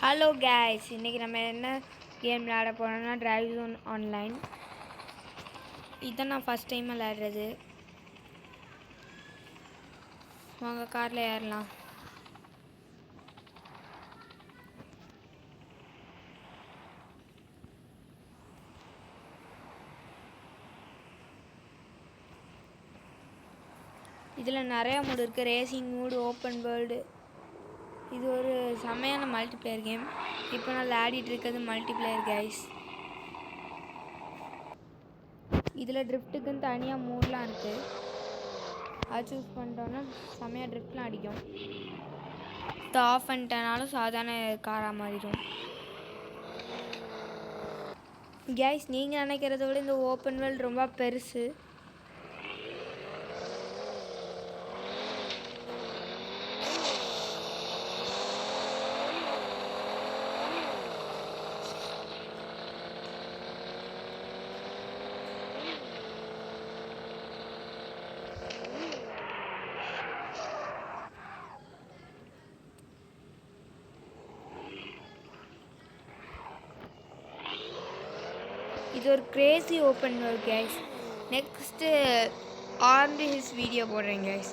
Hello case, இன்றைக்கி நம்ம என்ன கேம் விளையாட போகிறோம்னா டிரைவ் ஜோன் ஆன்லைன். இதை நான் ஃபஸ்ட் டைம் விளையாடுறது. வாங்க காரில் ஏறலாம். இதில் நிறையா மூடு இருக்குது. ரேசிங் மூடு, ஓப்பன் வேர்ல்டு. இது ஒரு செமையான மல்டிப்ளேயர் கேம். இப்போ நான் விளையாடிட்டு இருக்கிறது மல்டிப்ளேயர் கைஸ். இதில் ட்ரிஃப்ட்டுக்குன்னு தனியாக மூடெலாம் இருக்குது. அது சூஸ் பண்ணிட்டோன்னா செமையாக ட்ரிஃப்ட்லாம் அடிக்கும். இது ஆஃப் பண்ணிட்டனாலும் சாதாரண காராக மாறிடும். கைஸ், நீங்கள் நினைக்கிறத விட இந்த ஓப்பன் வேர்ல்டு ரொம்ப பெருசு. இது ஒரு Crazy open world guys. Next armed hills video போடுறேன் கைஸ்.